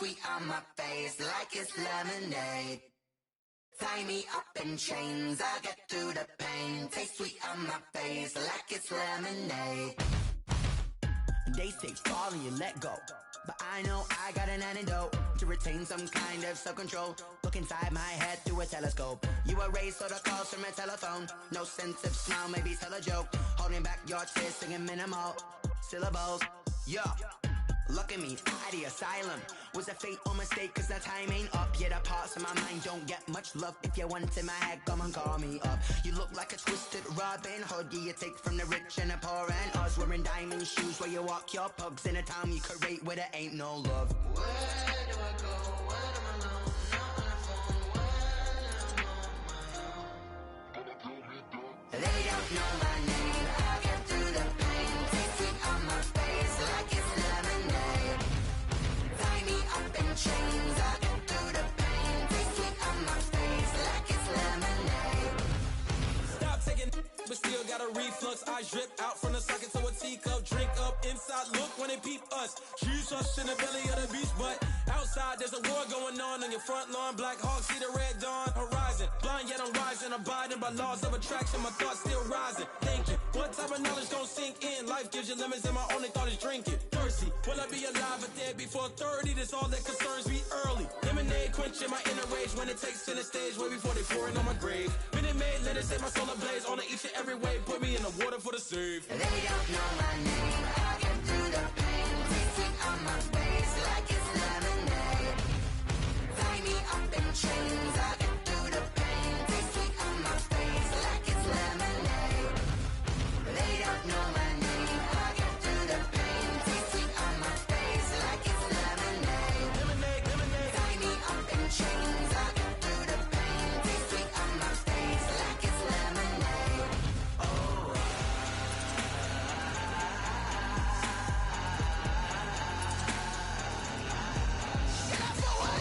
sweet on my face like it's lemonade. Tie me up in chains, I'll get through the pain. Taste sweet on my face like it's lemonade. They say fall and you let go, but I know I got an antidote to retain some kind of self-control. Look inside my head through a telescope. You erase all the calls from a telephone. No sense of smile, maybe tell a joke. Holding back your tears, singing minimal syllables. Yo, look at me, out the asylum. Was a fate or mistake, cause the time ain't up. Yet the parts of my mind don't get much love. If you want in my head, come and call me up. You look like a twisted Robin Hood. Yeah, you take from the rich and the poor and us. Wearing diamond shoes where you walk your pugs. In a town you could rate where there ain't no love. Where do I go? When am I alone? Not on the phone. When I'm on my own. They don't know my name. I'll get through the pain. Taste sweet on my face like it's lemonade. Tie me up in chains, I'll get through the pain. Taste sweet on my face like it's lemonade. Stop taking, but still got a reflux. Eyes drip out from the socket to a teacup. Drink up inside, look when they peep us. Choose us in the belly of the beast, but outside there's a war going on your front lawn. Black Hawk, see the red dawn horizon. Blind yet I'm rising, abiding by laws of attraction. My thoughts still rising, thinking what type of knowledge gon' sink in? Life gives you lemons and my only thought is drinking. Thirsty, will I be alive or dead before 30? That's all that concerns me early. Lemonade quenching my inner rage when it takes center stage way before they pouring on my grave. Minute Maid, let it set my soul ablaze on each and every way. Put me in the water for the save. They don't know my name, I'll get through the pain. Taste sweet on my face like it's lemonade. Tie me up in chains, I'll get through the pain. Taste sweet on my face like it's lemonade. They don't know my name, I'll get through the pain. Taste sweet on my face like it's lemonade. Lemonade, lemonade. Tie me up in chains, I'll get through the pain. Taste sweet on my face like it's lemonade. Oh. Get up for what?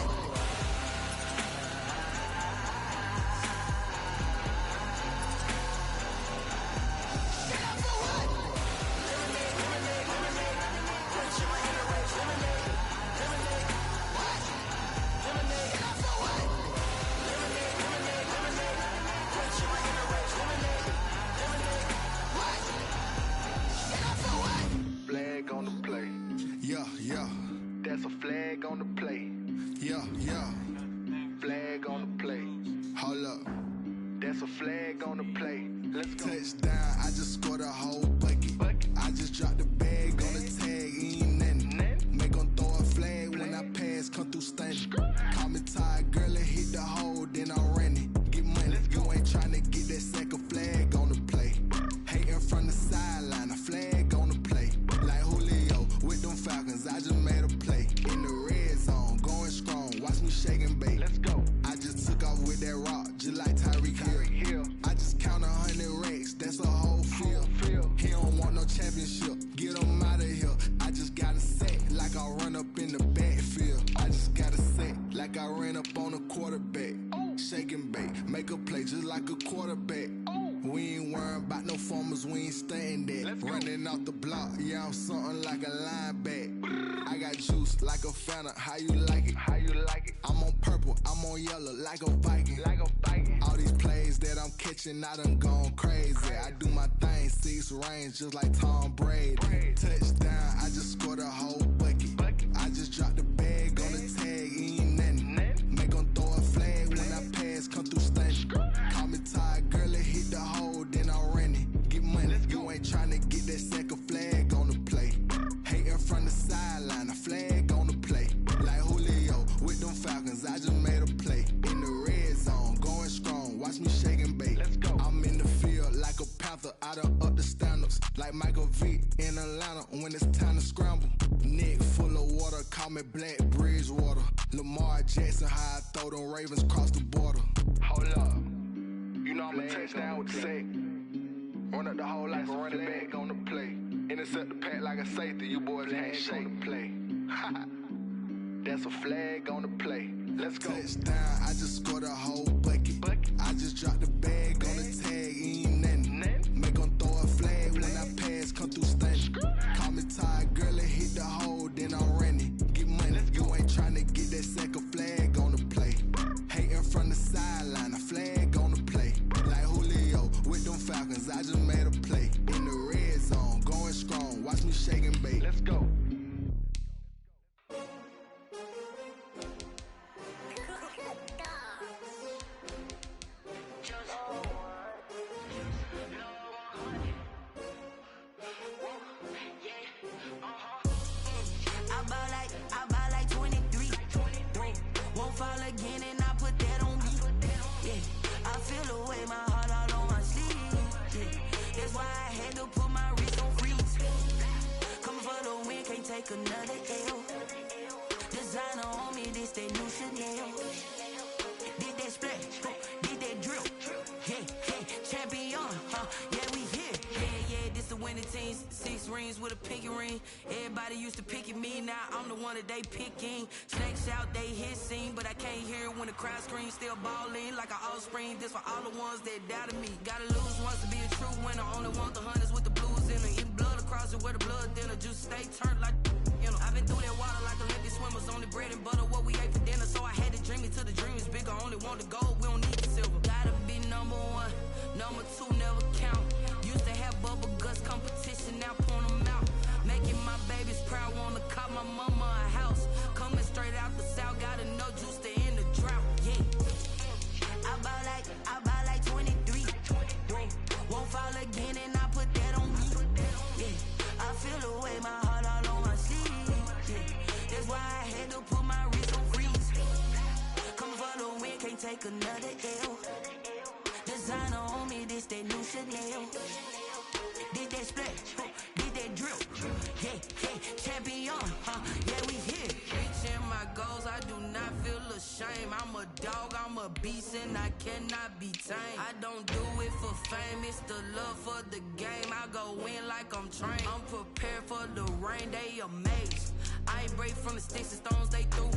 Get up for what? Lemonade, lemonade, lemonade. Quenching my inner rage. Lemonade, lemonade. What? Lemonade, Get up for what? lemonade, lemonade, lemonade. Quenching my inner rage. Lemonade, lemonade. What? Get up for what? Flag on the play. Yeah, yeah, That's a flag on the play. yeah, yeah. Flag on the play. Hold up. That's a flag on the play. Let's go. Touchdown, I just scored a whole bucket. I just dropped the bag on the tag, ain't nothing. Make 'em throw a flag when I pass, come through stunning. Call me tired, girl, and hit the hole, then I'm running. Get money, you ain't tryna get that second flag on the play. Hating from the sideline, a flag on the play. Like Julio with them Falcons, I just made a play. In the red zone, going strong, watch me shake and bake. Let's go. I just took off with that rock, just like Tyreek Hill. I just count 100 racks, that's a whole field. He don't want no championship, get him out of here. I just got a set like I run up in the backfield. I just got a set like I ran up on a quarterback. Shake and bake, make a play just like a quarterback. We ain't worrying about no formers, we ain't staying there. Running off the block, yeah, I'm something like a lineback. I got juice like a Fanta, how you like it? How you like it? I'm on purple, I'm on yellow like a Viking. Like a Viking. All these plays that I'm catching, I done gone crazy. I do my thing, 6 range just like Tom Brady. Touchdown, I just scored a whole bucket. I just dropped the bag on the tag, ain't nothing. Make 'em throw a flag when I pass, come through stunning. Call me tired, girl, and hit the hole, then I'm running. Get money, you ain't tryna get that second flag on the play. Hating from the sideline, a flag on the play. Like Julio with them Falcons, I just made a play. In the red zone, going strong, watch me shake and bake. Let's go. I'm in the field like a Panther, I done up the standards. Like Michael Vick in Atlanta when it's time to scramble. Neck full of water, call me Black Bridgewater. Lamar Jackson, how I throw them Ravens cross the border. Hold up. You know I'm a touchdown with the sack. Run up the whole like a running back on the play. Intercept the pack like a safety. You boys can't shake the play. That's a flag on the play. Let's go. Touchdown, I just scored a whole bucket. I just dropped the bag on the tag, ain't nothing. Make 'em throw a flag when I pass, come through stunning. Call me tired, girl, and hit the hole, then I'm running. Get money, you ain't tryna get shake and bake. Let's go. I buy like 23. Won't fall again and I put that on me. Yeah, I feel the way my heart all on my sleeve. Yeah, that's why I had to put my wrist on freeze. Coming for the win, can't take another L. Designer on me, this that new Chanel. Did that splash, did that drill. Yeah, champion, yeah, we here. Yeah, this the winning team. 6 rings with a pinky ring. Everybody used to pick at me, now I'm the one that they picking. Snakes out, they hit scene, but I can't hear it when the crowd screams. Still balling like an offspring. This for all the ones that doubted me. Gotta lose once to be a true winner. Only want the hunters with the blues in it. Eating blood across it where the blood dinner. Juice stay turned like, you know. I've been through that water like Olympic swimmers. Only bread and butter, what we ate for dinner. So I had to dream it till the dream is bigger. Only want the gold, we don't need the silver. Gotta be number 1, number 2 never count. Used to have bubble guts competition, now point them out. Making my babies proud, wanna cop my mama a house. Coming straight out the south, gotta know juice to end the drought. Yeah, I buy like 23. Won't fall again and I put that on me. Yeah, I feel the way my heart all on my sleeve. Yeah, that's why I had to put my wrist on freeze. Coming for the win, can't take another L. Designer on me, this that new Chanel. Did that splash, did that drill. Yeah, champion, yeah, we here. Reaching my goals, I do not feel ashamed. I'm a dog, I'm a beast, and I cannot be tamed. I don't do it for fame, it's the love for the game. I go in like I'm trained. I'm prepared for the rain, they amazed. I ain't break from the sticks and stones they threw.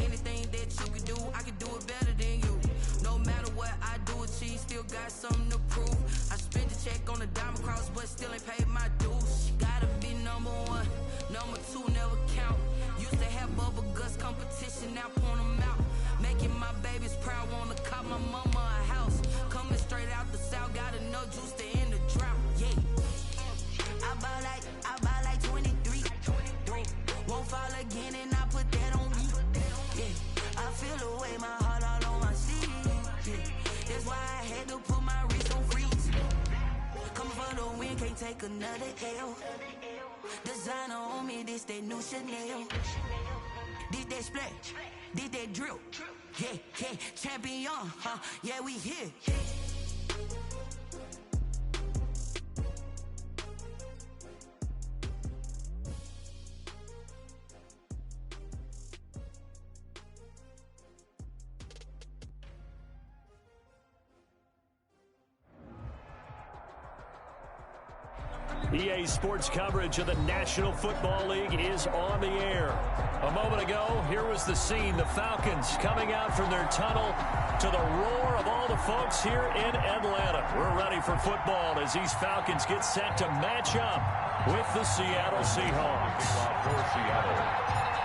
Anything that you can do, I can do it better than you. No matter what I do, achieve, still got something to prove. I spent the check on the diamond cross, but still ain't paid my dues. Gotta be number 1, number 2 never count. Used to have bubble guts competition, now point them out. Making my babies proud, wanna cop my mama a house. Coming straight out the south, gotta know juice to end the drought. Yeah, I buy like 23. Won't fall again and I put that on me. Yeah, I feel the way my heart all on my sleeve. Yeah, that's why I had to put my wrist on freeze. Coming for the win, can't take another L. Designer on me, this that new Chanel. Did that splash, did that drill. Yeah, champion, yeah, we here. EA Sports coverage of the National Football League is on the air. A moment ago, here was the scene. The Falcons coming out from their tunnel to the roar of all the folks here in Atlanta. We're ready for football as these Falcons get set to match up with the Seattle Seahawks.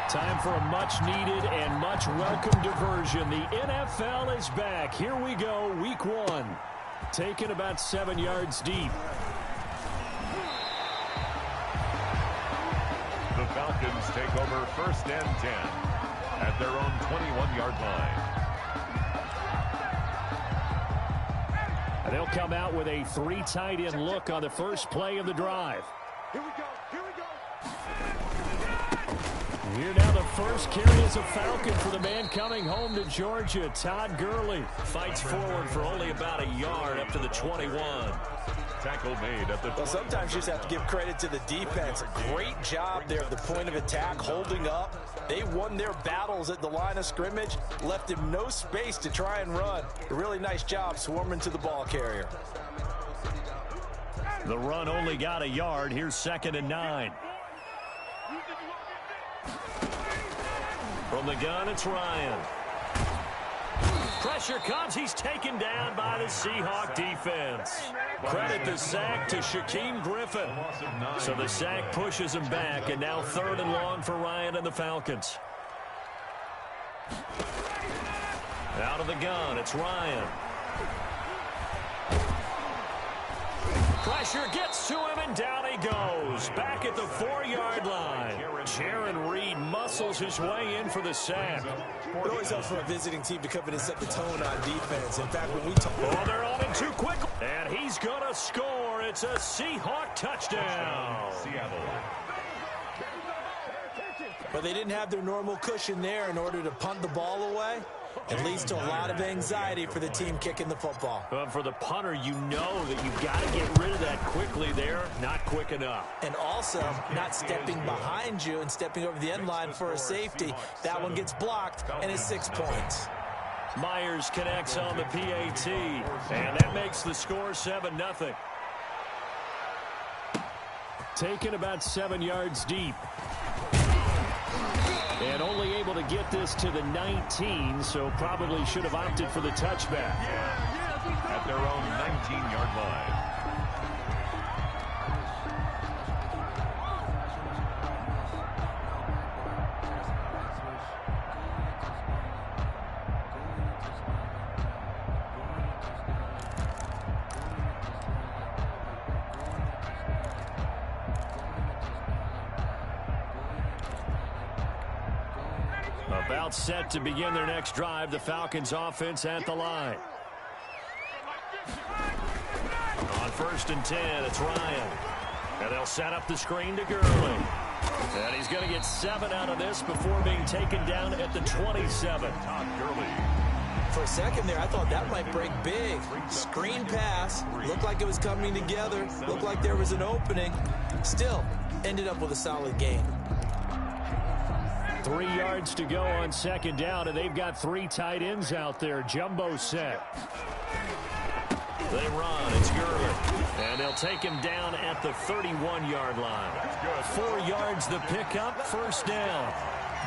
Time for a much-needed and much-welcome diversion. The NFL is back. Here we go, week 1. Taken about 7 yards deep. The Falcons take over 1st and 10 at their own 21-yard line. And they'll come out with a 3 tight end look on the first play of the drive. Here we go, here we go. Here now the first carry is a Falcon for the man coming home to Georgia, Todd Gurley. Fights forward for only about a yard up to the 21. Tackle made at the 20. Well, sometimes you just have to give credit to the defense. A great job there at the point of attack, holding up. They won their battles at the line of scrimmage, left him no space to try and run. A really nice job swarming to the ball carrier. The run only got a yard. Here's 2nd and 9. From the gun, it's Ryan. Pressure comes. He's taken down by the Seahawk defense. Credit the sack to Shaquem Griffin. So the sack pushes him back, and now 3rd and long for Ryan and the Falcons. Out of the gun, it's Ryan. Pressure gets to him, and down he goes. Back at the 4-yard line. Jaron Reed muscles his way in for the sack. It always helps for a visiting team to come in and set the tone on defense. In fact, when we talk... Oh, they're on him too quick. And he's going to score. It's a Seahawk touchdown. Seattle. But they didn't have their normal cushion there in order to punt the ball away. It leads to a lot of anxiety for the team kicking the football. For the punter, you know that you've got to get rid of that quickly there. Not quick enough. And also, not stepping behind you and stepping over the end line for a safety. That one gets blocked, and it's 6 points. Myers connects on the PAT, and that makes the score 7-0. Taken about 7 yards deep. And only able to get this to the 19, so probably should have opted for the touchback. At their own 19-yard line. About set to begin their next drive, the Falcons offense at the line. On 1st and 10, it's Ryan. And they'll set up the screen to Gurley. And he's going to get 7 out of this before being taken down at the 27. Todd Gurley. For a second there, I thought that might break big. Screen pass. Looked like it was coming together. Looked like there was an opening. Still, ended up with a solid gain. 3 yards to go on 2nd down, and they've got 3 tight ends out there. Jumbo set. They run. It's Gurley. And they'll take him down at the 31-yard line. 4 yards the pickup, 1st down.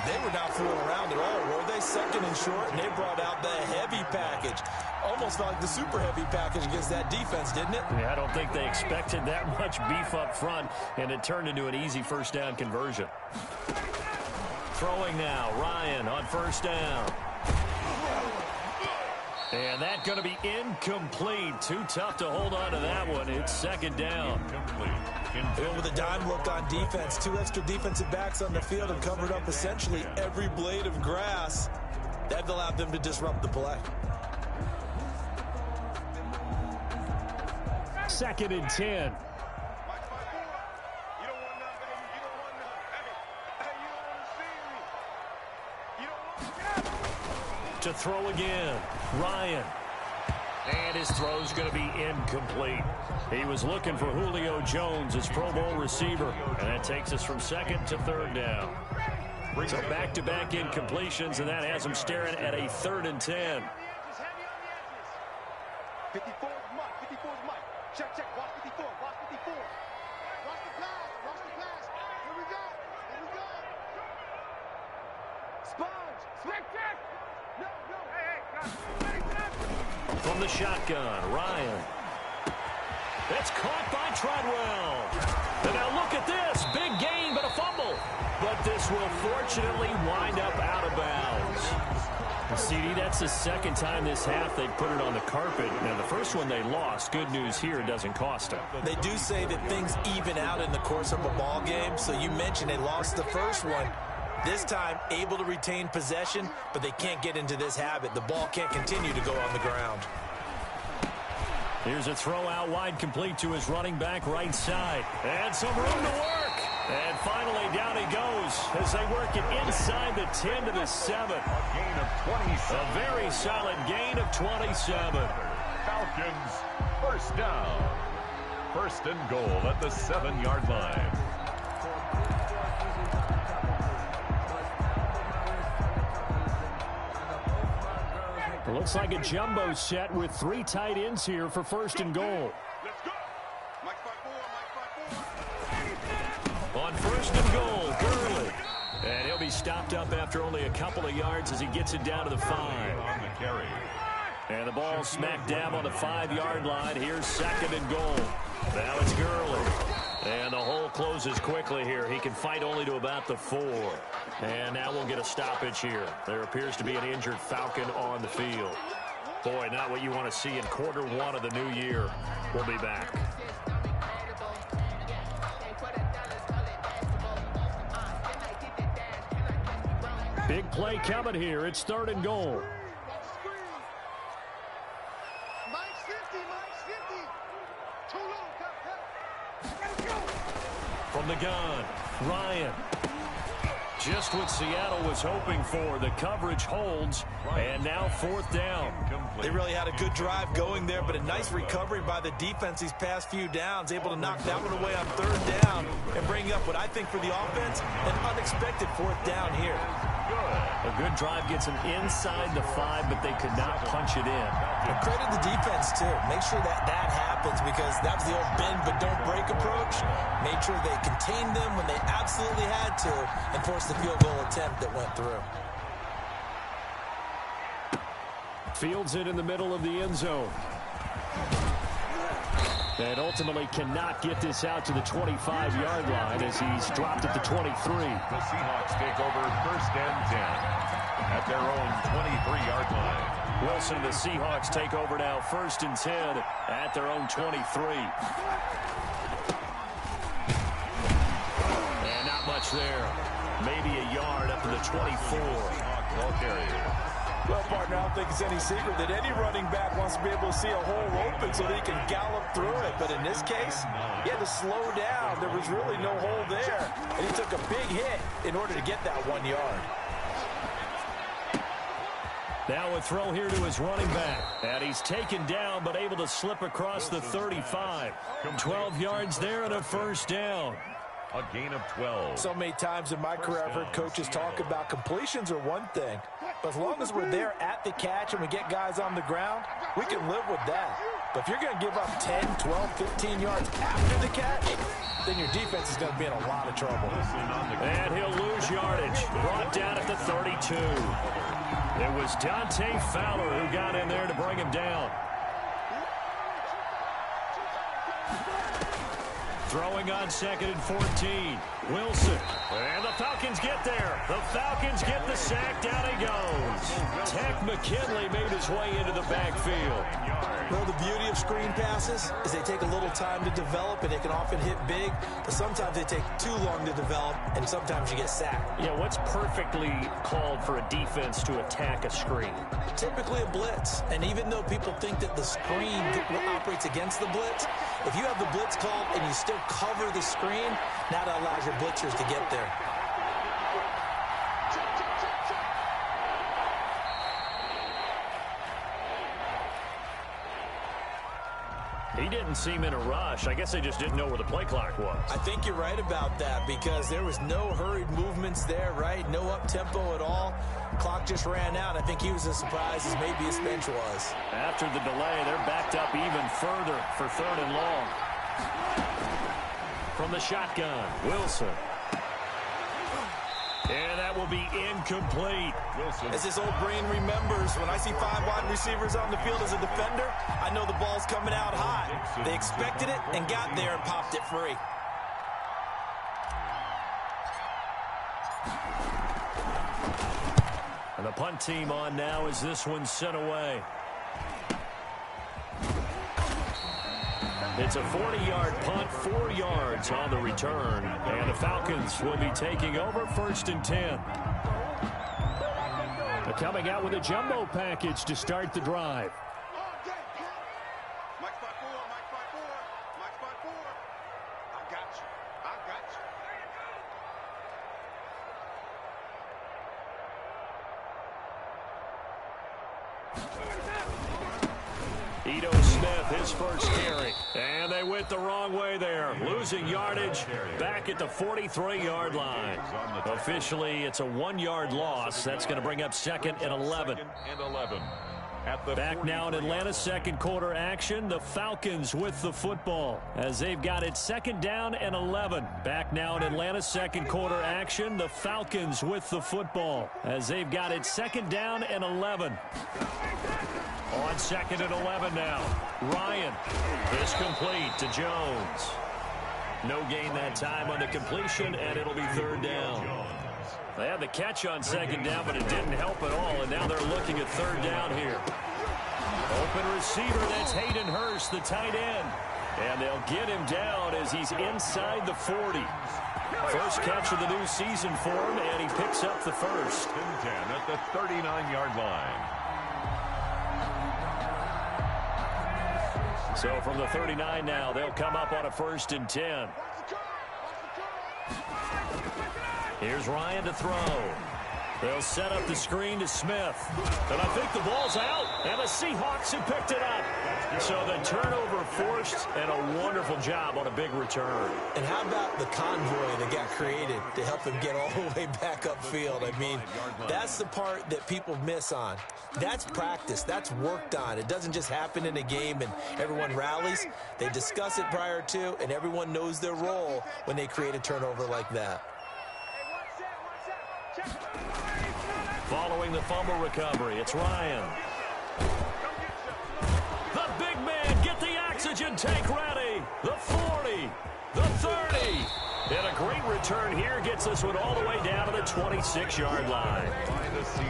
They were not fooling around at all, were they? 2nd and short, and they brought out the heavy package. Almost felt like the super heavy package against that defense, didn't it? Yeah, I don't think they expected that much beef up front, and it turned into an easy 1st down conversion. Throwing now, Ryan on 1st down. And that's going to be incomplete. Too tough to hold on to that one. It's 2nd down. And with a dime look on defense, 2 extra defensive backs on the field and covered up essentially every blade of grass. That allowed them to disrupt the play. 2nd and 10. To throw again, Ryan. And his throw's going to be incomplete. He was looking for Julio Jones, his Pro Bowl receiver. And that takes us from 2nd to 3rd down. So back-to-back incompletions, and that has him staring at a 3rd and 10. 54 is Mike. 54 is Mike. Check, check. Watch 54. Watch 54. Watch the pass. Watch the pass. Here we go. Here we go. Sponge. Check, check. No, no. Hey, From the shotgun, Ryan. It's caught by Treadwell. And now look at this. Big gain, but a fumble. But this will fortunately wind up out of bounds. CD, that's the 2nd time this half they put it on the carpet. Now, the first one they lost. Good news here, it doesn't cost them. They do say that things even out in the course of a ball game. So you mentioned they lost the first one. This time, able to retain possession, but they can't get into this habit. The ball can't continue to go on the ground. Here's a throw out wide, complete to his running back right side. And some room to work. And finally, down he goes as they work it inside the 10 to the 7. A gain of 27. A very solid gain of 27. Falcons, 1st down. 1st and goal at the 7-yard line. It looks like a jumbo set with 3 tight ends here for 1st and goal. Let's go. Mike 5-4. On 1st and goal, Gurley. And he'll be stopped up after only a couple of yards as he gets it down to the 5. On the carry. And the ball smack dab on the 5-yard line. Here's 2nd and goal. Now it's Gurley. And the hole closes quickly here. He can fight only to about the 4. And now we'll get a stoppage here. There appears to be an injured Falcon on the field. Boy, not what you want to see in quarter 1 of the new year. We'll be back. Big play coming here. It's 3rd and goal. Mike's 50, Mike's 50. Too low, cut. From the gun, Ryan. Just what Seattle was hoping for. The coverage holds, and now 4th down. They really had a good drive going there, but a nice recovery by the defense these past few downs, able to knock that one away on 3rd down and bring up what I think for the offense, an unexpected 4th down here. A good drive gets them inside the 5, but they could not punch it in. But credit the defense, too. Make sure that happens, because that was the old bend but don't break approach. Made sure they contained them when they absolutely had to and forced the field goal attempt that went through. Fields it in the middle of the end zone. And ultimately cannot get this out to the 25-yard line as he's dropped at the 23. The Seahawks take over 1st and 10 at their own 23-yard line. Wilson, the Seahawks take over now 1st and 10 at their own 23. And not much there. Maybe a yard up to the 24. Ball carrier. Well, partner, I don't think it's any secret that any running back wants to be able to see a hole open so that he can gallop through it. But in this case, he had to slow down. There was really no hole there. And he took a big hit in order to get that 1 yard. Now a throw here to his running back. And he's taken down but able to slip across the 35. 12 yards there and a 1st down. A gain of 12. So many times in my career, I've heard coaches talk about completions are one thing. But as long as we're there at the catch and we get guys on the ground, we can live with that. But if you're going to give up 10, 12, 15 yards after the catch, then your defense is going to be in a lot of trouble. And he'll lose yardage. Brought down at the 32. It was Dante Fowler who got in there to bring him down. Throwing on 2nd and 14. Wilson. And the Falcons get there. The Falcons get the sack. Down he goes. Tech McKinley made his way into the backfield. Well, the beauty of screen passes is they take a little time to develop, and they can often hit big, but sometimes they take too long to develop, and sometimes you get sacked. Yeah, what's perfectly called for a defense to attack a screen? Typically a blitz, and even though people think that the screen operates against the blitz, if you have the blitz called and you still cover the screen, now that allows your blitzers to get there. He didn't seem in a rush. I guess they just didn't know where the play clock was. I think you're right about that, because there was no hurried movements there, right? No up-tempo at all. Clock just ran out. I think he was as surprised as maybe his bench was. After the delay, they're backed up even further for 3rd and long. From the shotgun, Wilson. And that will be incomplete. As his old brain remembers, when I see 5 wide receivers on the field as a defender, I know the ball's coming out hot. They expected it and got there and popped it free. And the punt team on now as this one's sent away. It's a 40-yard punt, 4 yards on the return. And the Falcons will be taking over 1st and 10. They're coming out with a jumbo package to start the drive. Mike 5-4, Mike 5-4, Mike 5-4. I got you. I got you. Ito Smith, his first carry. And they went the wrong way there. Losing yardage back at the 43-yard line. Officially, it's a 1-yard loss. That's going to bring up 2nd and 11. Back now in Atlanta, second quarter action. The Falcons with the football as they've got it 2nd down and 11. Back now in Atlanta, second quarter action. The Falcons with the football as they've got it 2nd down and 11. On 2nd and 11 now. Ryan is complete to Jones. No gain that time on the completion, and it'll be 3rd down. They had the catch on 2nd down, but it didn't help at all, and now they're looking at 3rd down here. Open receiver, that's Hayden Hurst, the tight end. And they'll get him down as he's inside the 40. First catch of the new season for him, and he picks up the first. 10 at the 39-yard line. So from the 39 now, they'll come up on a 1st and 10. Here's Ryan to throw. They'll set up the screen to Smith. And I think the ball's out, and the Seahawks have picked it up. So the turnover forced, and a wonderful job on a big return. And how about the convoy that got created to help him get all the way back upfield? I mean, that's the part that people miss on. That's practice. That's worked on. It doesn't just happen in a game and everyone rallies. They discuss it prior to, and everyone knows their role when they create a turnover like that. Following the fumble recovery, it's Ryan. The big man, get the oxygen tank ready. The 40, the 30. And a great return here gets this one all the way down to the 26-yard line.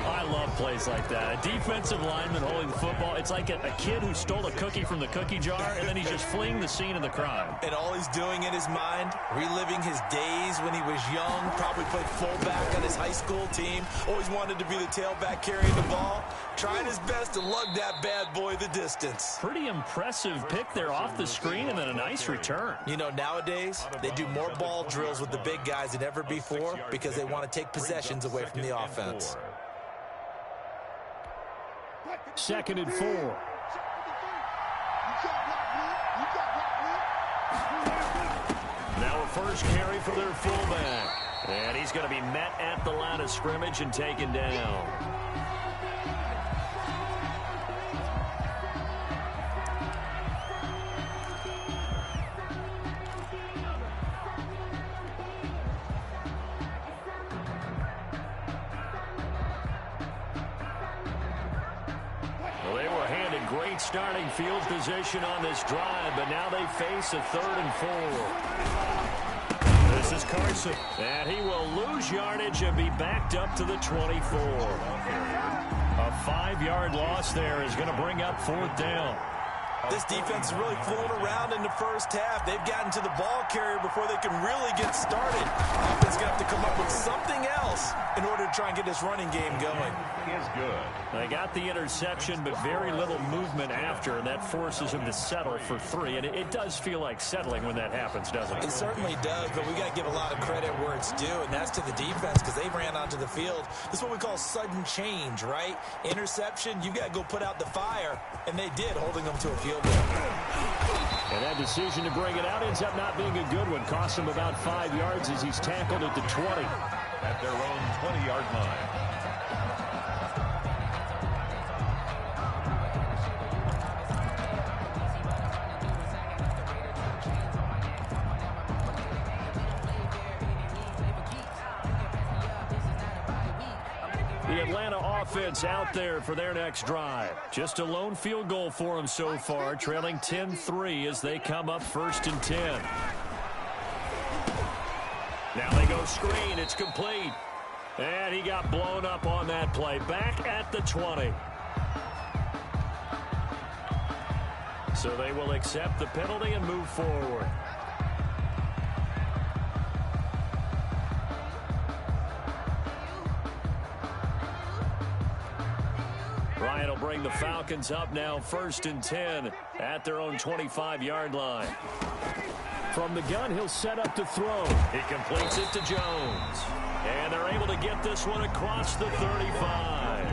I love plays like that. A defensive lineman holding the football. It's like a kid who stole a cookie from the cookie jar, and then he's just fleeing the scene of the crime. And all he's doing in his mind, reliving his days when he was young, probably played fullback on his high school team, always wanted to be the tailback carrying the ball, trying his best to lug that bad boy the distance. Pretty impressive pick there off the screen, and then a nice return. You know, nowadays, they do more ball drills with the big guys than ever before because they want to take possessions away from the offense. 2nd and 4. Now a first carry for their fullback. And he's going to be met at the line of scrimmage and taken down. Great starting field position on this drive, but now they face a 3rd and 4. This is Carson, and he will lose yardage and be backed up to the 24. A 5-yard loss there is going to bring up 4th down. This defense is really flown around in the first half. They've gotten to the ball carrier before they can really get started. Offense going to have to come up with something else in order to try and get this running game going. Is good. They got the interception, but very little movement after, and that forces him to settle for 3. And it does feel like settling when that happens, doesn't it? It certainly does, but we got to give a lot of credit where it's due, and that's to the defense because they ran onto the field. This is what we call sudden change, right? Interception, you got to go put out the fire, and they did, holding them to a field goal. And that decision to bring it out ends up not being a good one. Costs him about 5 yards as he's tackled at the 20. At their own 20-yard line. The Atlanta offense out there for their next drive. Just a lone field goal for them so far, trailing 10-3 as they come up 1st and 10. Now they go screen. It's complete. And he got blown up on that play. Back at the 20. So they will accept the penalty and move forward. Ryan will bring the Falcons up now 1st and 10 at their own 25-yard line. From the gun, he'll set up to throw. He completes it to Jones. And they're able to get this one across the 35.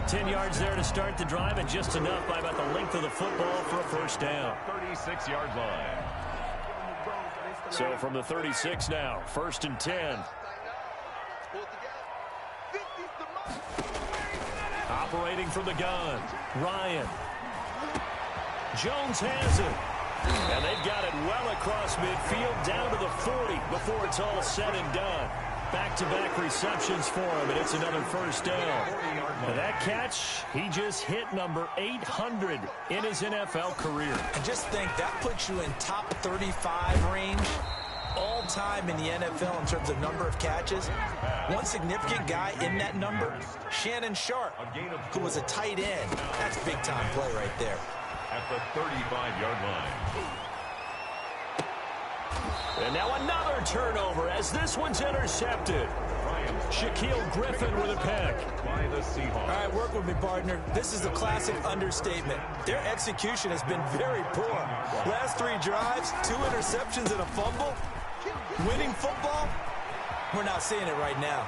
10 yards there to start the drive, and just enough by about the length of the football for a 1st down. 36-yard line. So from the 36 now, 1st and 10. Operating from the gun, Ryan. Jones has it. And they've got it well across midfield, down to the 40 before it's all said and done. Back-to-back receptions for him, and it's another 1st down. And that catch, he just hit number 800 in his NFL career. And just think, that puts you in top 35 range all-time in the NFL in terms of number of catches. One significant guy in that number, Shannon Sharp, who was a tight end. That's big-time play right there. At the 35-yard line. And now another turnover as this one's intercepted. Shaquille Griffin with a pick. By the Seahawks. All right, work with me, partner. This is a classic understatement. Their execution has been very poor. Last 3 drives, 2 interceptions and a fumble. Winning football? We're not seeing it right now.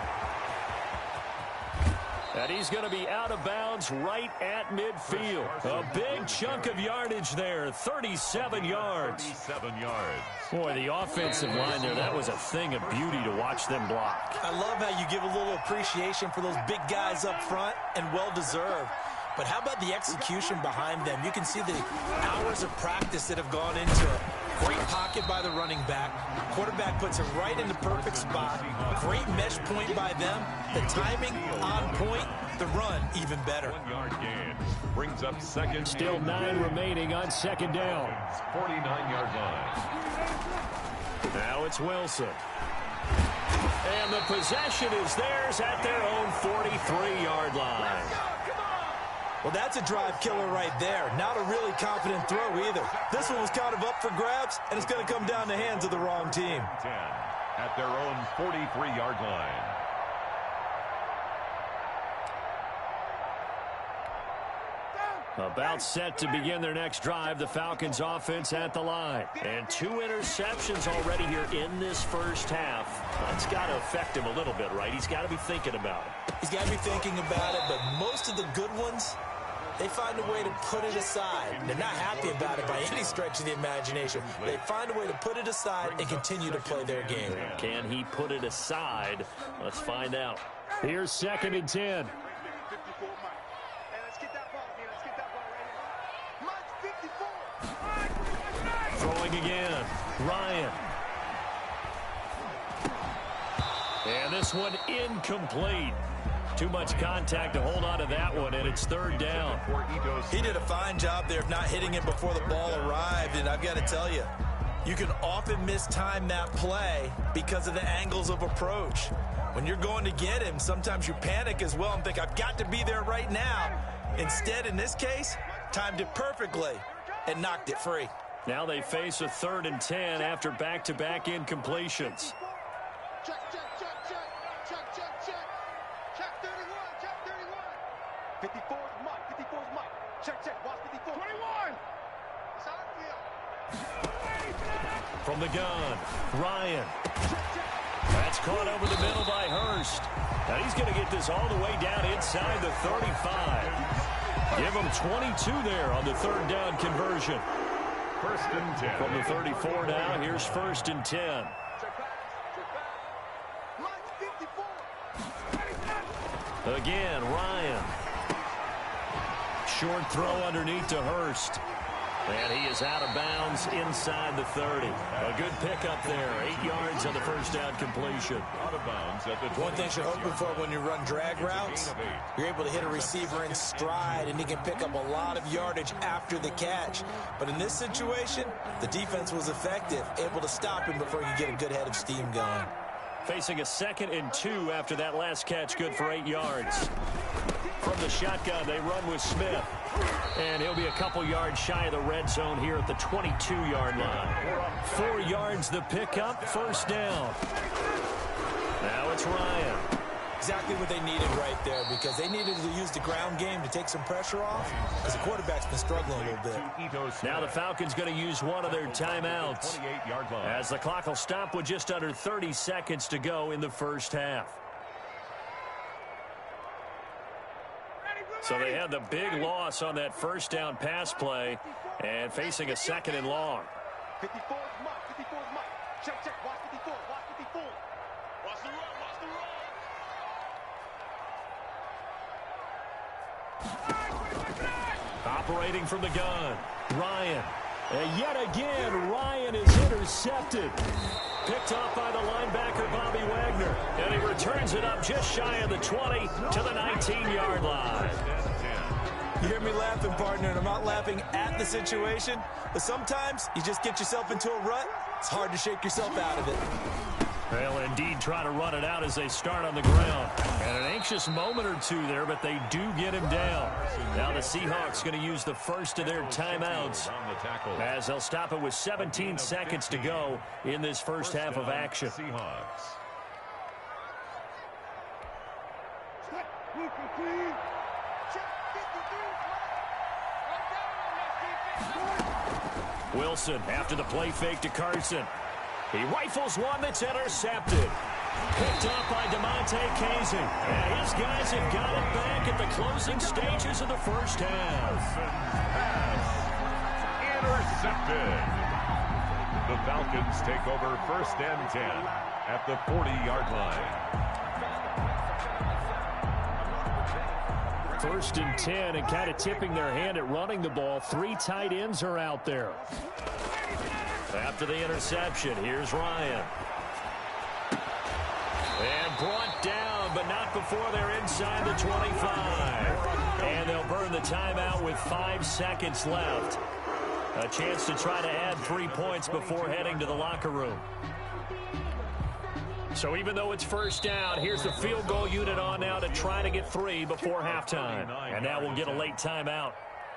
And he's going to be out of bounds right at midfield. A big chunk of yardage there, 37 yards. 37 yards. Boy, the offensive line there, that was a thing of beauty to watch them block. I love how you give a little appreciation for those big guys up front, and well-deserved. But how about the execution behind them? You can see the hours of practice that have gone into it. Great pocket by the running back. Quarterback puts him right in the perfect spot. Great mesh point by them. The timing on point. The run even better. 1 yard gain. Brings up second. Still 9 remaining on second down. 49-yard line. Now it's Wilson. And the possession is theirs at their own 43-yard line. Well, that's a drive killer right there. Not a really confident throw either. This one was kind of up for grabs, and it's going to come down the hands of the wrong team. 10 at their own 43-yard line. About set to begin their next drive, the Falcons offense at the line. And 2 interceptions already here in this first half. That's got to affect him a little bit, right? He's got to be thinking about it. He's got to be thinking about it, but most of the good ones, they find a way to put it aside. They're not happy about it by any stretch of the imagination. They find a way to put it aside and continue to play their game. Can he put it aside? Let's find out. Here's 2nd and 10. Throwing again. Ryan. And this one incomplete. Too much contact to hold on to that one, and it's 3rd down. He did a fine job there of not hitting it before the ball arrived, and I've got to tell you, you can often mistime that play because of the angles of approach. When you're going to get him, sometimes you panic as well and think, I've got to be there right now. Instead, in this case, timed it perfectly and knocked it free. Now they face a 3rd and 10 after back-to-back incompletions. Check, check, check, check. Check, check, check. Check 31, check 31. 54 is Mike, 54 is Mike. Check, check, watch 54. 21! It's out here. From the gun, Ryan. That's caught over the middle by Hurst. Now he's going to get this all the way down inside the 35. Give him 22 there on the 3rd down conversion. 1st and 10. From the 34 now, here's 1st and 10. Again, Ryan. Short throw underneath to Hurst. And he is out of bounds inside the 30. A good pickup there. 8 yards on the first down completion. Out of bounds at the 20. One thing you're hoping for when you run drag routes, you're able to hit a receiver in stride, and he can pick up a lot of yardage after the catch. But in this situation, the defense was effective, able to stop him before he could get a good head of steam going. Facing a 2nd and 2 after that last catch, good for 8 yards. From the shotgun, they run with Smith. And he'll be a couple yards shy of the red zone here at the 22-yard line. 4 yards the pickup, 1st down. Now it's Ryan. Exactly what they needed right there, because they needed to use the ground game to take some pressure off, because the quarterback's been struggling a little bit. Now the Falcons going to use one of their timeouts, as the clock will stop with just under 30 seconds to go in the first half. So they had the big loss on that 1st down pass play, and facing a 2nd and long. 54 is Mike, 54 is Mike. Check, check, watch 54, watch 54. Watch the run, watch the run. Operating from the gun, Ryan. And yet again, Ryan is intercepted. Picked off by the linebacker, Bobby Wagner. And he returns it up just shy of the 20 to the 19-yard line. You hear me laughing, partner, and I'm not laughing at the situation, but sometimes you just get yourself into a rut. It's hard to shake yourself out of it. They'll indeed try to run it out as they start on the ground. And an anxious moment or two there, but they do get him down. Now the Seahawks going to use the first of their timeouts as they'll stop it with 17 seconds to go in this first half of action. Wilson after the play fake to Carson. He rifles one that's intercepted. Picked up by DeMonte Casey. And his guys have got it back at the closing stages of the first half. Intercepted. The Falcons take over 1st and 10 at the 40-yard line. 1st and 10 and kind of tipping their hand at running the ball. 3 tight ends are out there. After the interception, here's Ryan. And brought down, but not before they're inside the 25. And they'll burn the timeout with 5 seconds left. A chance to try to add 3 points before heading to the locker room. So even though it's first down, here's the field goal unit on now to try to get 3 before halftime. And now we'll get a late timeout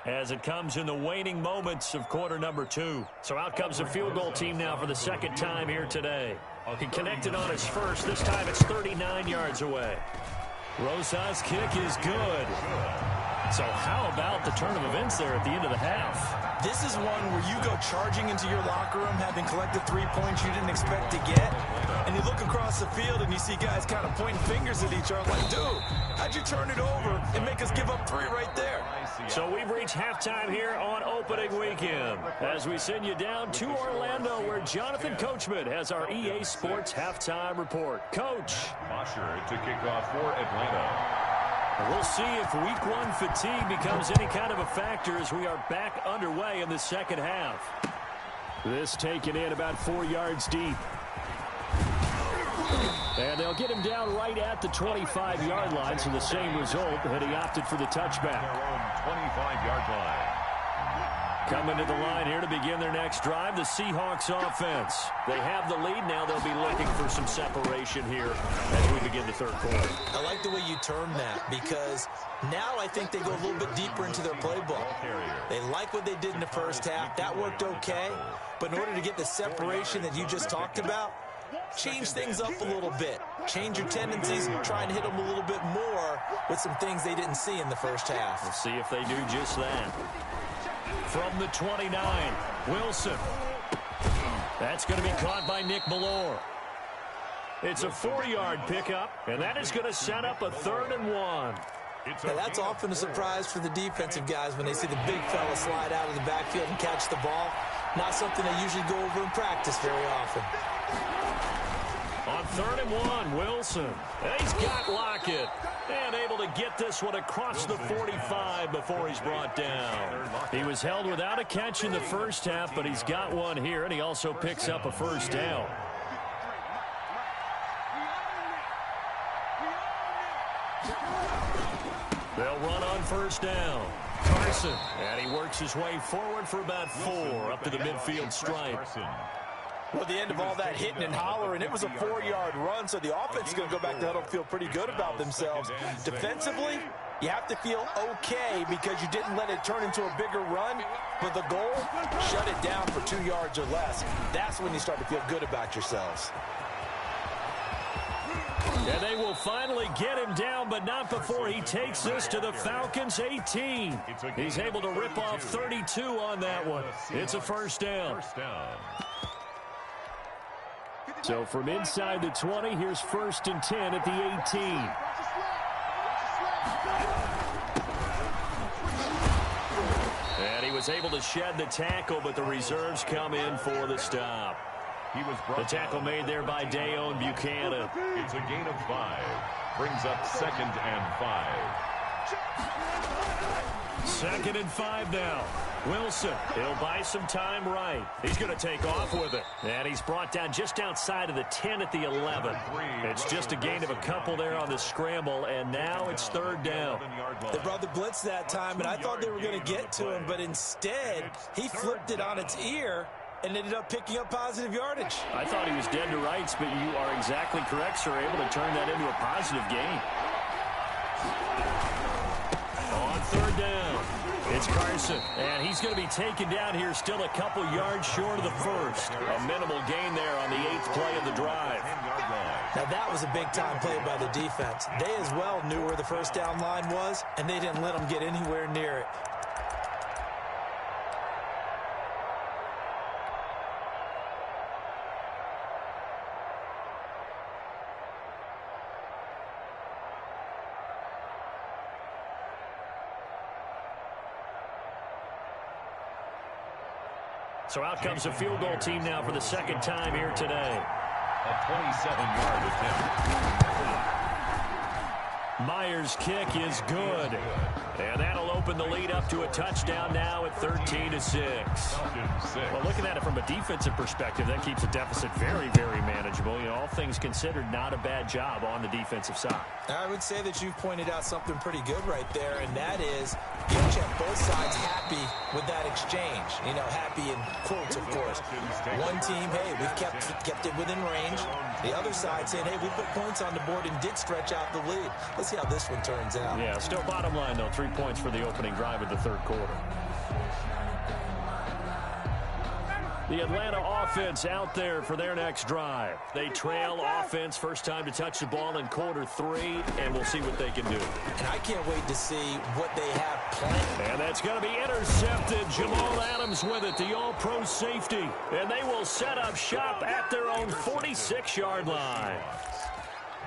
as it comes in the waning moments of quarter number 2. So out comes the field goal team now for the second time here today. He connected on his first. This time it's 39 yards away. Rosas' kick is good. So how about the turn of events there at the end of the half? This is one where you go charging into your locker room having collected 3 points you didn't expect to get. And you look across the field and you see guys kind of pointing fingers at each other like, dude, how'd you turn it over and make us give up 3 right there? So we've reached halftime here on opening weekend as we send you down to Orlando where Jonathan Coachman has our EA Sports halftime report. Coach. Mosher to kick off for Atlanta. We'll see if week 1 fatigue becomes any kind of a factor as we are back underway in the second half. This taken in about 4 yards deep. And they'll get him down right at the 25-yard line, so the same result, and he opted for the touchback. Their own 25-yard line. Coming to the line here to begin their next drive, the Seahawks offense. They have the lead. Now they'll be looking for some separation here as we begin the third quarter. I like the way you term that because now I think they go a little bit deeper into their playbook. They like what they did in the first half. That worked okay. But in order to get the separation that you just talked about, change things up a little bit. Change your tendencies, try and hit them a little bit more with some things they didn't see in the first half. We'll see if they do just that. From the 29, Wilson. That's going to be caught by Nick Ballore. It's a 4-yard pickup, and that is going to set up a 3rd and 1. Now that's often a surprise for the defensive guys when they see the big fella slide out of the backfield and catch the ball. Not something they usually go over in practice very often. On 3rd and 1, Wilson. And he's got Lockett. And able to get this one across the 45 before he's brought down. He was held without a catch in the first half, but he's got one here, and he also picks up a first down. They'll run on first down. Carson, and he works his way forward for about 4 up to the midfield stripe. Well, at the end of all that hitting and hollering, it was a 4-yard run, so the offense is going to go back to huddle and feel pretty good about themselves. Defensively, you have to feel okay because you didn't let it turn into a bigger run, but the goal, shut it down for 2 yards or less. That's when you start to feel good about yourselves. And they will finally get him down, but not before he takes this to the Falcons' 18. He's able to rip off 32 on that one. It's a first down. So from inside the 20, here's 1st and 10 at the 18. And he was able to shed the tackle, but the reserves come in for the stop. The tackle made there by Dayon Buchanan. It's a gain of 5. Brings up 2nd and 5. 2nd and 5 now. Wilson, he'll buy some time right. He's going to take off with it. And he's brought down just outside of the 10 at the 11. It's just a gain of a couple there on the scramble, and now it's 3rd down. They brought the blitz that time, and I thought they were going to get to him, but instead, he flipped it on its ear and ended up picking up positive yardage. I thought he was dead to rights, but you are exactly correct, sir. Able to turn that into a positive gain. On third down, it's Carson, and he's going to be taken down here still a couple yards short of the first. A minimal gain there on the 8th play of the drive. Now that was a big-time play by the defense. They as well knew where the first down line was, and they didn't let them get anywhere near it. So out comes a field goal team now for the second time here today. A 27-yard attempt. Myers' kick is good. And that'll open the lead up to a touchdown now at 13-6. Well, looking at it from a defensive perspective, that keeps the deficit very, very manageable. You know, all things considered, not a bad job on the defensive side. I would say that you've pointed out something pretty good right there, and that is you check both sides happy with that exchange. You know, happy in quotes, of course. One team, hey, we've kept it within range. The other side saying, hey, we put points on the board and did stretch out the lead. Let's see how this one turns out. Yeah, still bottom line, though, 3 points for the opening drive of the third quarter. The Atlanta offense out there for their next drive. They trail offense, first time to touch the ball in quarter 3, and we'll see what they can do. And I can't wait to see what they have planned. And that's going to be intercepted. Jamal Adams with it, the all-pro safety. And they will set up shop at their own 46-yard line.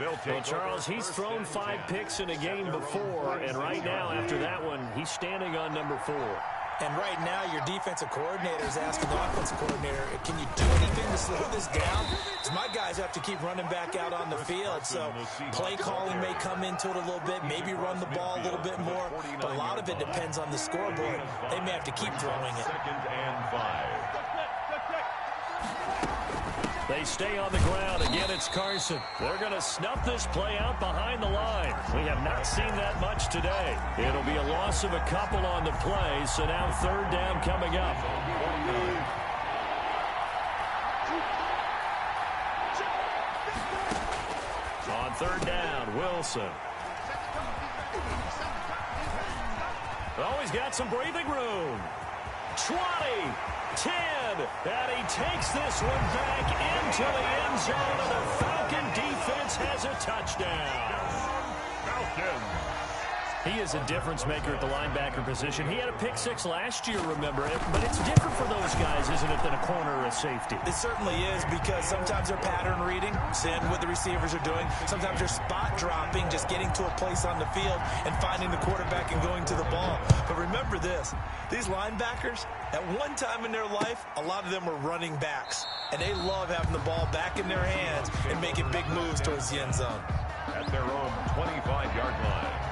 Well, Charles, he's thrown 5 picks in a game before, and right now, after that one, he's standing on number 4. And right now, your defensive coordinator is asking the offensive coordinator, can you do anything to slow this down? Because my guys have to keep running back out on the field. So play calling may come into it a little bit, maybe run the ball a little bit more. But a lot of it depends on the scoreboard. They may have to keep throwing it. 2nd and 5. They stay on the ground. Again, it's Carson. They're going to snuff this play out behind the line. We have not seen that much today. It'll be a loss of a couple on the play, so now third down coming up. On third down, Wilson. Oh, he's got some breathing room. 20, 10, and he takes this one back into the end zone, and the Falcon defense has a touchdown. Falcons. He is a difference maker at the linebacker position. He had a pick 6 last year, remember it, but it's different for those guys, isn't it, than a corner or a safety? It certainly is, because sometimes they're pattern reading, seeing what the receivers are doing. Sometimes they're spot dropping, just getting to a place on the field and finding the quarterback and going to the ball. But remember this, these linebackers, at one time in their life, a lot of them were running backs, and they love having the ball back in their hands and making big moves towards the end zone. At their own 25-yard line.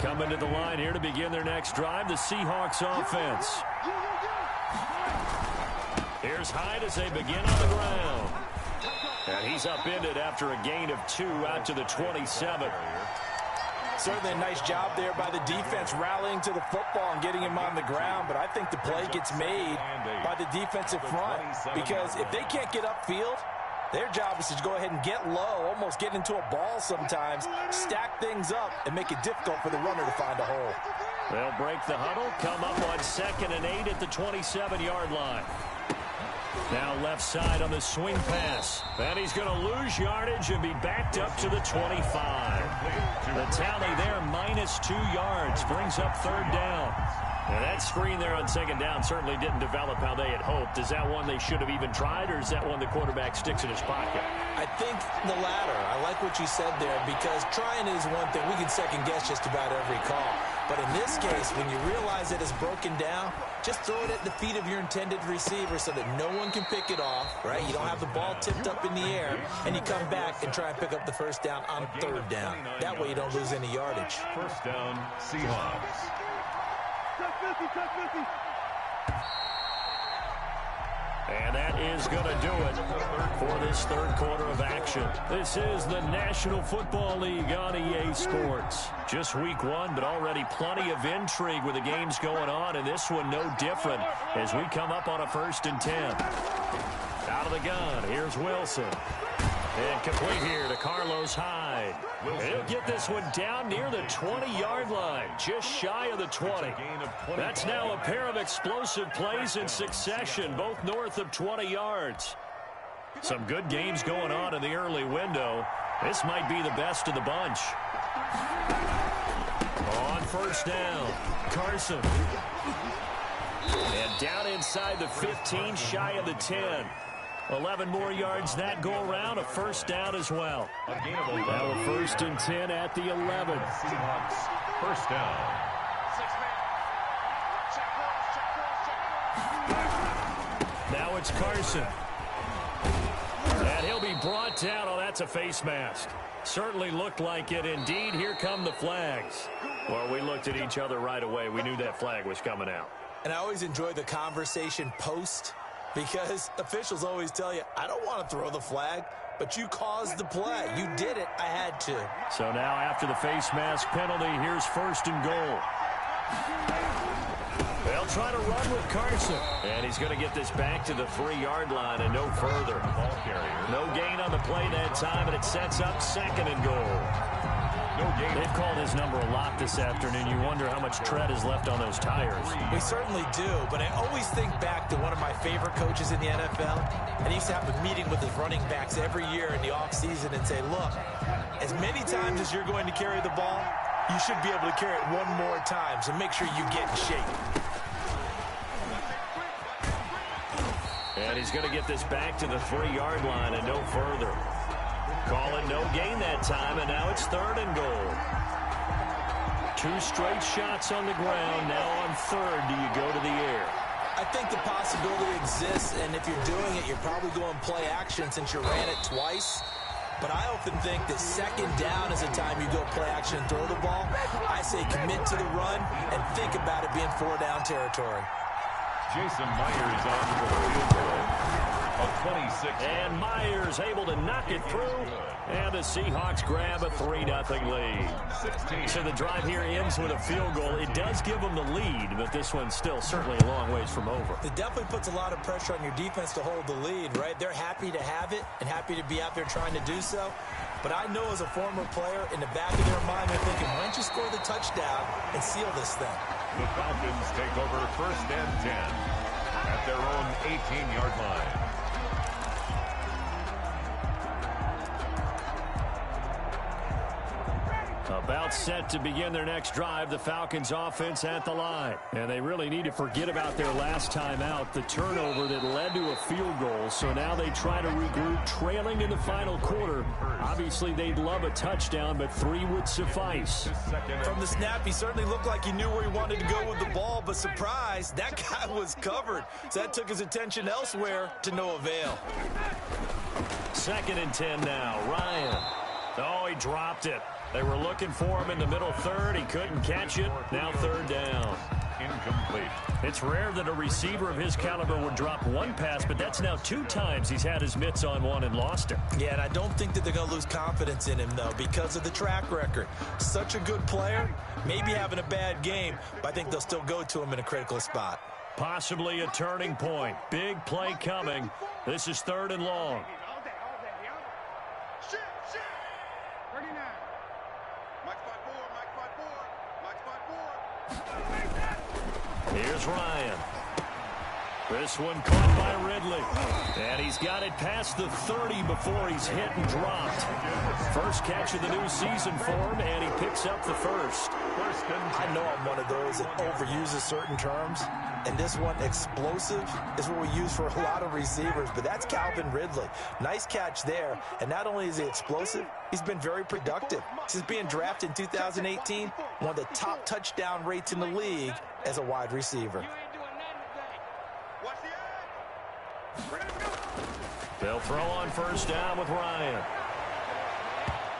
Coming to the line here to begin their next drive, the Seahawks offense. Here's Hyde as they begin on the ground. And he's upended after a gain of 2 out to the 27. Certainly a nice job there by the defense rallying to the football and getting him on the ground, but I think the play gets made by the defensive front, because if they can't get upfield, their job is to go ahead and get low, almost get into a ball sometimes, stack things up, and make it difficult for the runner to find a hole. They'll break the huddle, come up on 2nd and 8 at the 27-yard line. Now left side on the swing pass. And he's going to lose yardage and be backed up to the 25. The tally there, -2 yards, brings up third down. Now that screen there on 2nd down certainly didn't develop how they had hoped. Is that one they should have even tried, or is that one the quarterback sticks in his pocket? I think the latter. I like what you said there, because trying is one thing. We can second guess just about every call. But in this case, when you realize that it's broken down, just throw it at the feet of your intended receiver so that no one can pick it off, right? You don't have the ball tipped up in the air, and you come back and try and pick up the first down on third down. That way you don't lose any yardage. First down, Seahawks. And that is going to do it for this third quarter of action. This is the National Football League on EA Sports. Just week one, but already plenty of intrigue with the games going on, and this one no different as we come up on a 1st and 10. Out of the gun, here's Wilson. And complete here to Carlos Hyde. He'll get this one down near the 20-yard line, just shy of the 20. That's now a pair of explosive plays in succession, both north of 20 yards. Some good games going on in the early window. This might be the best of the bunch. On 1st down, Carson. And down inside the 15, shy of the 10. 11 more yards that go around, a 1st down as well. Now a 1st and 10 at the 11. Seahawks, 1st down. Now it's Carson. And he'll be brought down. Oh, that's a face mask. Certainly looked like it. Indeed, here come the flags. Well, we looked at each other right away. We knew that flag was coming out. And I always enjoy the conversation post, because officials always tell you, I don't want to throw the flag, but you caused the play. You did it. I had to. So now after the face mask penalty, here's 1st and goal. They'll try to run with Carson. And he's going to get this back to the 3-yard line and no further. Ball carrier. No gain on the play that time, and it sets up 2nd and goal. They've called his number a lot this afternoon. You wonder how much tread is left on those tires. We certainly do, but I always think back to one of my favorite coaches in the NFL, and he used to have a meeting with his running backs every year in the offseason and say, look, as many times as you're going to carry the ball, you should be able to carry it one more time, so make sure you get in shape. And he's going to get this back to the 3-yard line and no further. Calling no gain that time, and now it's 3rd and goal. 2 straight shots on the ground. Now on 3rd, do you go to the air? I think the possibility exists, and if you're doing it, you're probably going play action since you ran it twice. But I often think that 2nd down is the time you go play action and throw the ball. I say commit to the run and think about it being 4-down territory. Jason Myers on for the field goal. A 26. And Myers able to knock it through. And the Seahawks grab a 3-0 lead. 16. So the drive here ends with a field goal. It does give them the lead, but this one's still certainly a long ways from over. It definitely puts a lot of pressure on your defense to hold the lead, right? They're happy to have it and happy to be out there trying to do so. But I know as a former player, in the back of their mind, they're thinking, why don't you score the touchdown and seal this thing? The Falcons take over 1st and 10 at their own 18-yard line. About set to begin their next drive, the Falcons offense at the line. And they really need to forget about their last time out, the turnover that led to a field goal. So now they try to regroup, trailing in the final quarter. Obviously, they'd love a touchdown, but 3 would suffice. From the snap, he certainly looked like he knew where he wanted to go with the ball, but surprise, that guy was covered. So that took his attention elsewhere to no avail. 2nd and 10 now. Ryan. Oh, he dropped it. They were looking for him in the middle 3rd. He couldn't catch it. Now 3rd down. Incomplete. It's rare that a receiver of his caliber would drop one pass, but that's now 2 times he's had his mitts on one and lost it. Yeah, and I don't think that they're going to lose confidence in him, though, because of the track record. Such a good player, maybe having a bad game, but I think they'll still go to him in a critical spot. Possibly a turning point. Big play coming. This is 3rd and long. Here's Ryan. This one caught by Ridley. And he's got it past the 30 before he's hit and dropped. First catch of the new season for him, and he picks up the first. I know I'm one of those that overuses certain terms. And this one, explosive, is what we use for a lot of receivers. But that's Calvin Ridley. Nice catch there. And not only is he explosive, he's been very productive. Since being drafted in 2018, one of the top touchdown rates in the league as a wide receiver. They'll throw on 1st down with Ryan.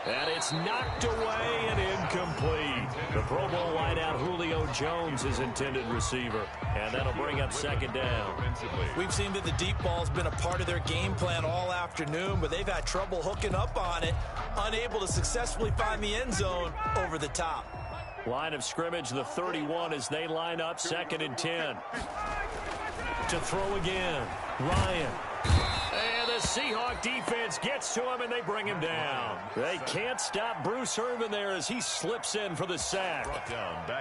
And it's knocked away and incomplete. The Pro Bowl wideout Julio Jones is intended receiver. And that'll bring up second down. We've seen that the deep ball's been a part of their game plan all afternoon, but they've had trouble hooking up on it, unable to successfully find the end zone over the top. Line of scrimmage, the 31 as they line up, 2nd and 10. To throw again, Ryan. And the Seahawk defense gets to him, and they bring him down. They can't stop Bruce Irvin there as he slips in for the sack.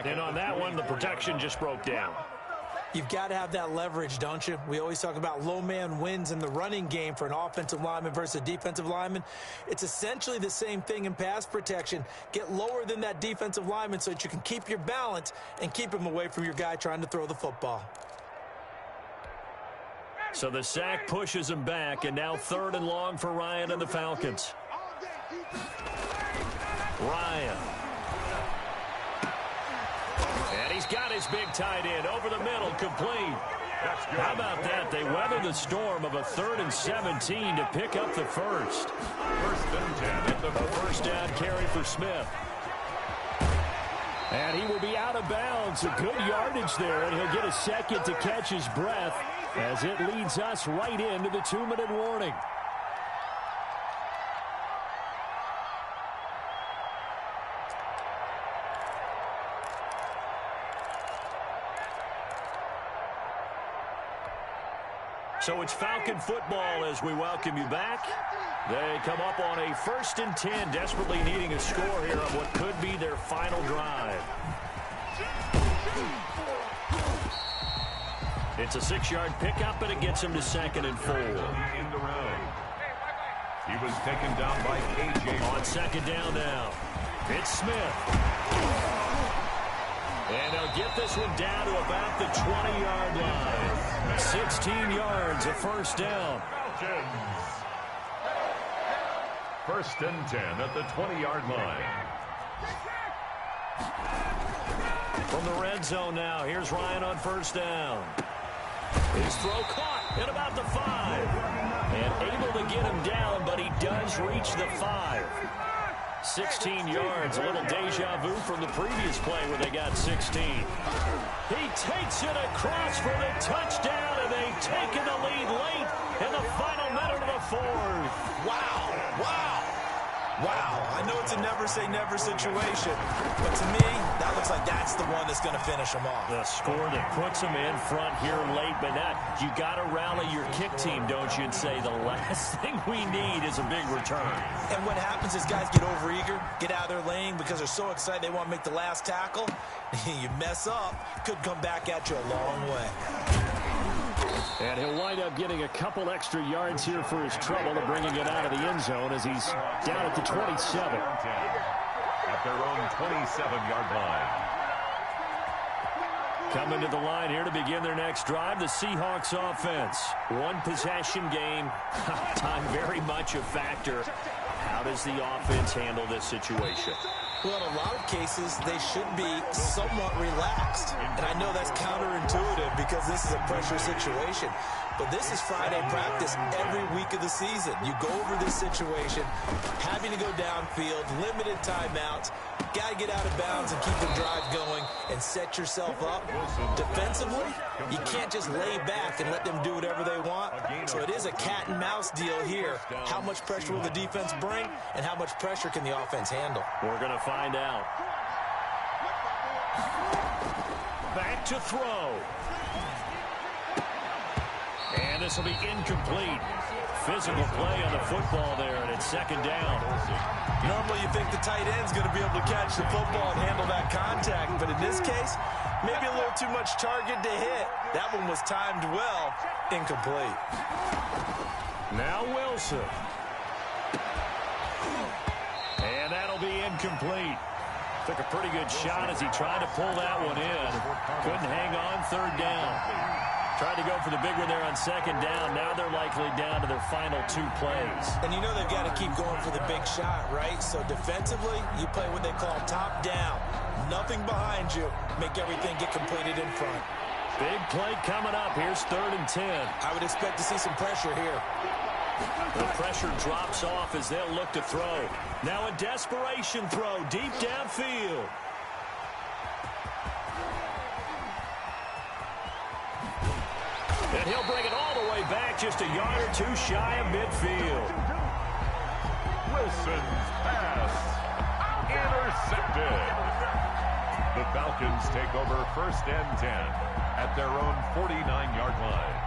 And on that one, the protection just broke down. You've got to have that leverage, don't you? We always talk about low man wins in the running game for an offensive lineman versus a defensive lineman. It's essentially the same thing in pass protection. Get lower than that defensive lineman so that you can keep your balance and keep him away from your guy trying to throw the football. So the sack pushes him back, and now 3rd and long for Ryan and the Falcons. Ryan. And he's got his big tight end over the middle, complete. How about that? They weather the storm of a 3rd and 17 to pick up the first. 1st and 10. A first down carry for Smith. And he will be out of bounds. A good yardage there, and he'll get a second to catch his breath as it leads us right into the 2-minute warning. So it's Falcon football as we welcome you back. They come up on a 1st and 10, desperately needing a score here on what could be their final drive. It's a 6-yard pickup, and it gets him to 2nd and 4. In the round. He was taken down by KJ. On 2nd down now. It's Smith. And they'll get this one down to about the 20-yard line. 16 yards, a first down. Falcons. 1st and 10 at the 20-yard line. From the red zone now, here's Ryan on 1st down. His throw caught at about the 5. And able to get him down, but he does reach the 5. 16 yards, a little deja vu from the previous play where they got 16. He takes it across for the touchdown, and they've taken the lead late in the final minute of the 4th. Wow, wow. Wow, I know it's a never-say-never situation, but to me, that looks like that's the one that's going to finish them off. The score that puts them in front here late, but you got to rally your kick team, don't you, and say the last thing we need is a big return. And what happens is guys get overeager, get out of their lane because they're so excited they want to make the last tackle. You mess up, could come back at you a long way. And he'll wind up getting a couple extra yards here for his trouble and bringing it out of the end zone as he's down at the 27. At their own 27-yard line. Coming to the line here to begin their next drive, the Seahawks offense. One possession game. Time very much a factor. How does the offense handle this situation? Well, in a lot of cases, they should be somewhat relaxed. And I know that's counterintuitive because this is a pressure situation. But this is Friday practice every week of the season. You go over this situation, having to go downfield, limited timeouts, got to get out of bounds and keep the drive going and set yourself up. Defensively, you can't just lay back and let them do whatever they want. So it is a cat and mouse deal here. How much pressure will the defense bring and how much pressure can the offense handle? We're going to find out. Back to throw. And this will be incomplete. Physical play on the football there, and it's 2nd down. Normally you think the tight end's going to be able to catch the football and handle that contact, but in this case, maybe a little too much target to hit. That one was timed well, incomplete. Now Wilson. And that'll be incomplete. Took a pretty good shot as he tried to pull that one in. Couldn't hang on, 3rd down. Tried to go for the big one there on 2nd down. Now they're likely down to their final 2 plays. And you know they've got to keep going for the big shot, right? So defensively, you play what they call top down. Nothing behind you. Make everything get completed in front. Big play coming up. Here's 3rd and 10. I would expect to see some pressure here. The pressure drops off as they'll look to throw. Now a desperation throw deep downfield. And he'll bring it all the way back, just a yard or two shy of midfield. Wilson's pass intercepted. The Falcons take over 1st and 10 at their own 49-yard line.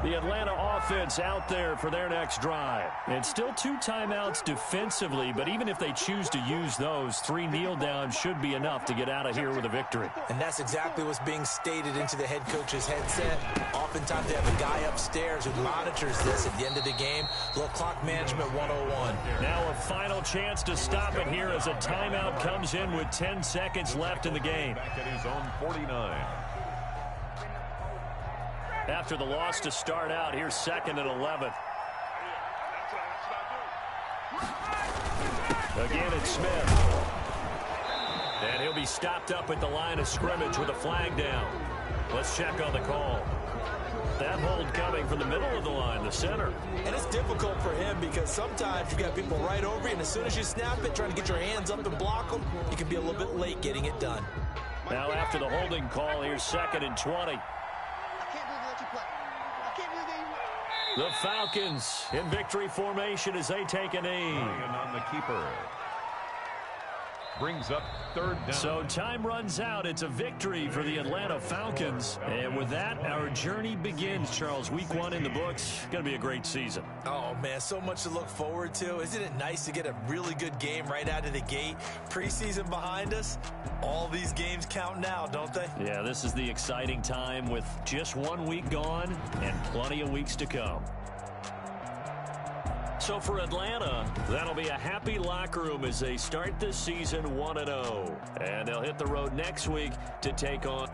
The Atlanta offense out there for their next drive. And still 2 timeouts defensively, but even if they choose to use those, 3 kneel downs should be enough to get out of here with a victory. And that's exactly what's being stated into the head coach's headset. Oftentimes they have a guy upstairs who monitors this at the end of the game. Little clock management 101. Now a final chance to stop it here as a timeout comes in with 10 seconds left in the game. Back at his own 49. After the loss to start out, here's 2nd and 11. Again, it's Smith. And he'll be stopped up at the line of scrimmage with a flag down. Let's check on the call. That hold coming from the middle of the line, the center. And it's difficult for him because sometimes you've got people right over you, and as soon as you snap it, trying to get your hands up and block them, you can be a little bit late getting it done. Now after the holding call, here's 2nd and 20. The Falcons in victory formation as they take a knee. And on the keeper. Brings up 3rd down. So time runs out. It's a victory for the Atlanta Falcons. And with that, our journey begins, Charles. Week 1 in the books. Going to be a great season. Oh, man, so much to look forward to. Isn't it nice to get a really good game right out of the gate? Preseason behind us. All these games count now, don't they? Yeah, this is the exciting time with just 1 week gone and plenty of weeks to come. So for Atlanta, that'll be a happy locker room as they start this season 1-0. And they'll hit the road next week to take on